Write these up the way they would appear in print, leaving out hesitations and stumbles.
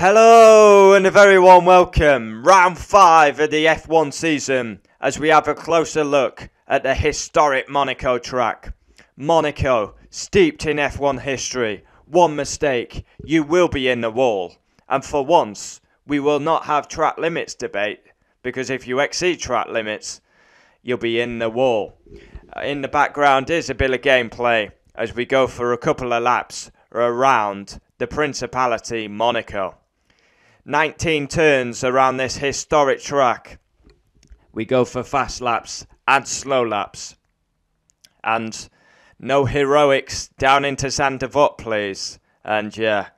Hello and a very warm welcome. Round 5 of the F1 season as we have a closer look at the historic Monaco track. Monaco, steeped in F1 history. One mistake, you will be in the wall. And for once, we will not have track limits debate, because if you exceed track limits, you'll be in the wall. In the background is a bit of gameplay as we go for a couple of laps around the Principality Monaco. 19 turns around this historic track. We go for fast laps and slow laps. And no heroics down into Sainte Devote, please. And yeah.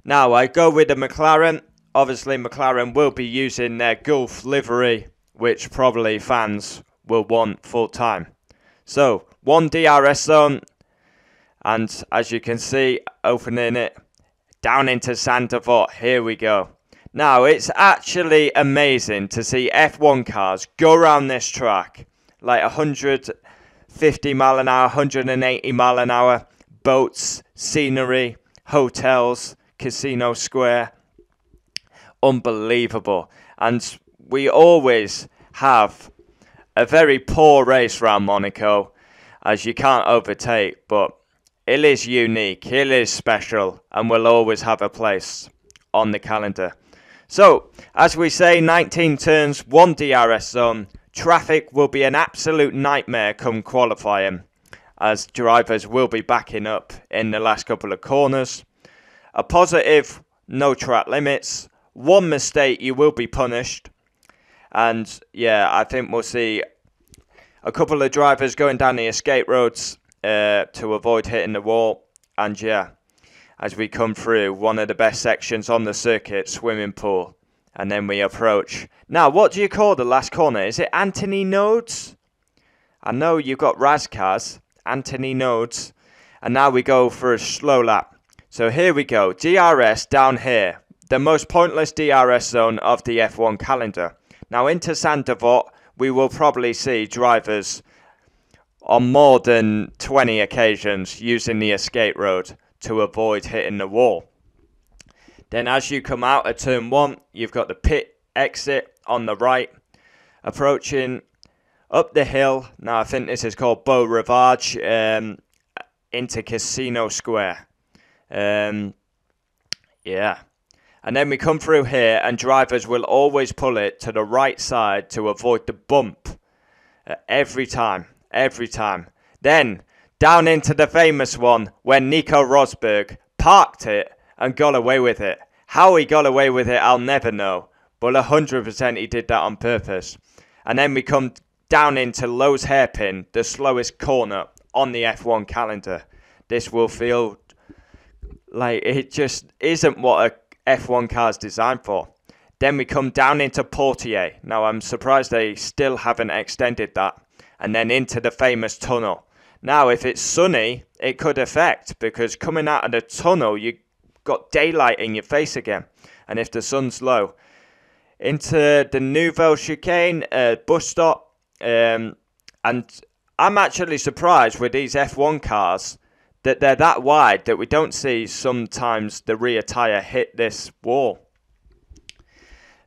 Now I go with the McLaren. Obviously McLaren will be using their Gulf livery, which probably fans will want full time. So, one DRS zone. And as you can see, opening it down into Sainte Devote. Here we go. Now, it's actually amazing to see F1 cars go around this track like 150 mile an hour, 180 mile an hour, boats, scenery, hotels, Casino Square. Unbelievable. And we always have a very poor race around Monaco, as you can't overtake, but it is unique, it is special, and will always have a place on the calendar. So, as we say, 19 turns, 1 DRS zone. Traffic will be an absolute nightmare come qualifying, as drivers will be backing up in the last couple of corners. A positive, no track limits. One mistake, you will be punished. And yeah, I think we'll see a couple of drivers going down the escape roads to avoid hitting the wall. And yeah, as we come through one of the best sections on the circuit, swimming pool, and then we approach. Now, what do you call the last corner? Is it Anthony Nodes? I know you've got Razkaz, Anthony Nodes, and now we go for a slow lap. So here we go, DRS down here, the most pointless DRS zone of the F1 calendar. Now into Sainte Devote, we will probably see drivers on more than 20 occasions using the escape road to avoid hitting the wall. Then as you come out of turn 1, you've got the pit exit on the right, approaching up the hill. Now I think this is called Beau Rivage, into Casino Square. Yeah. And then we come through here, and drivers will always pull it to the right side to avoid the bump. Every time. Then down into the famous one when Nico Rosberg parked it and got away with it. How he got away with it, I'll never know. But 100% he did that on purpose. And then we come down into Lowe's hairpin, the slowest corner on the F1 calendar. This will feel like it just isn't what a F1 car is designed for. Then we come down into Portier. Now I'm surprised they still haven't extended that. And then into the famous tunnel. Now, if it's sunny, it could affect, because coming out of the tunnel, you got daylight in your face again. And if the sun's low, into the Nouvelle Chicane bus stop. And I'm actually surprised with these F1 cars that they're that wide that we don't see sometimes the rear tyre hit this wall.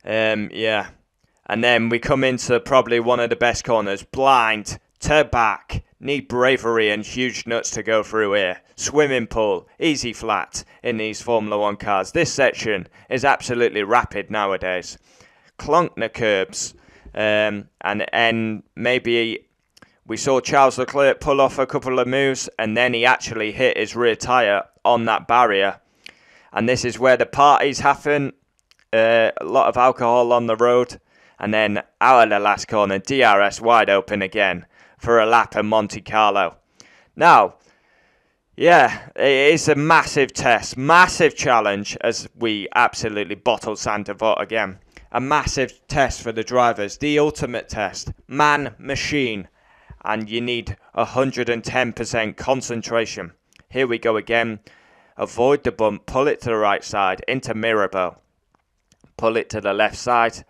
Yeah. And then we come into probably one of the best corners. Blind to back. Need bravery and huge nuts to go through here. Swimming pool, easy flat in these Formula 1 cars. This section is absolutely rapid nowadays. Clunk the curbs. And maybe we saw Charles Leclerc pull off a couple of moves, and then he actually hit his rear tyre on that barrier. And this is where the parties happen. A lot of alcohol on the road. And then out of the last corner, DRS wide open again for a lap in Monte Carlo. Now, yeah, it is a massive test, massive challenge as we absolutely bottle Sainte Devote again. A massive test for the drivers, the ultimate test, man, machine, and you need 110% concentration. Here we go again, avoid the bump, pull it to the right side, into Mirabeau, pull it to the left side,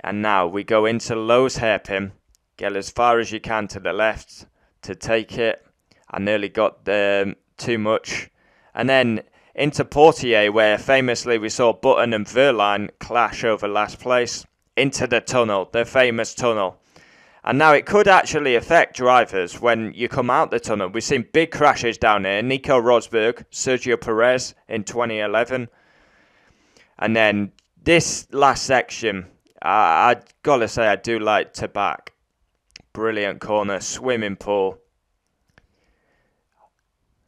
and now we go into Lowe's hairpin. Get as far as you can to the left to take it. I nearly got too much. And then into Portier, where famously we saw Button and Verline clash over last place, into the tunnel, the famous tunnel. And now it could actually affect drivers when you come out the tunnel. We've seen big crashes down here. Nico Rosberg, Sergio Perez in 2011. And then this last section, I gotta say I do like to back. Brilliant corner, swimming pool.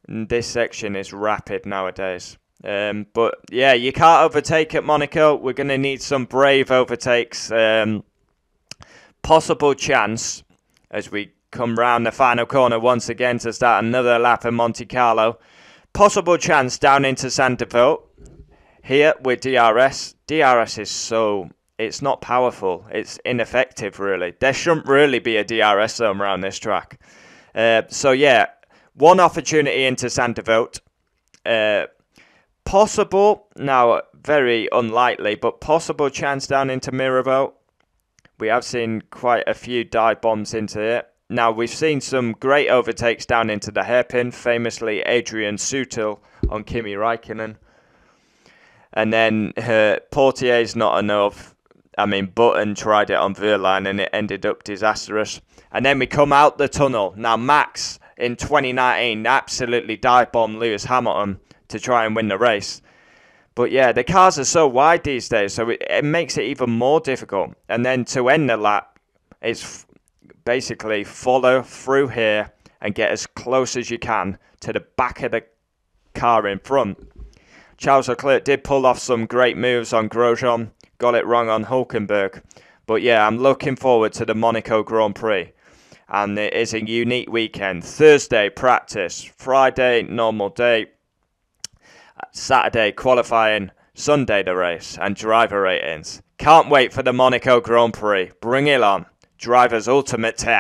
And this section is rapid nowadays. But yeah, you can't overtake at Monaco. We're going to need some brave overtakes. Possible chance as we come round the final corner once again to start another lap of Monte Carlo. Possible chance down into Sandoval here with DRS. DRS is it's not powerful. It's ineffective, really. There shouldn't really be a DRS zone around this track. So yeah, one opportunity into Sandoval. Possible, now very unlikely, but possible chance down into Mirabeau. We have seen quite a few dive bombs into it. Now, we've seen some great overtakes down into the hairpin, famously Adrian Sutil on Kimi Räikkönen. And then Portier's not enough. I mean, Button tried it on Verline and it ended up disastrous. And then we come out the tunnel. Now, Max in 2019 absolutely dive bombed Lewis Hamilton to try and win the race. But yeah, the cars are so wide these days, so it makes it even more difficult. And then to end the lap, it's basically follow through here and get as close as you can to the back of the car in front. Charles Leclerc did pull off some great moves on Grosjean, got it wrong on Hülkenberg. But yeah, I'm looking forward to the Monaco Grand Prix. And it is a unique weekend. Thursday, practice. Friday, normal day. Saturday qualifying, Sunday the race, and driver ratings. Can't wait for the Monaco Grand Prix. Bring it on. Driver's ultimate test.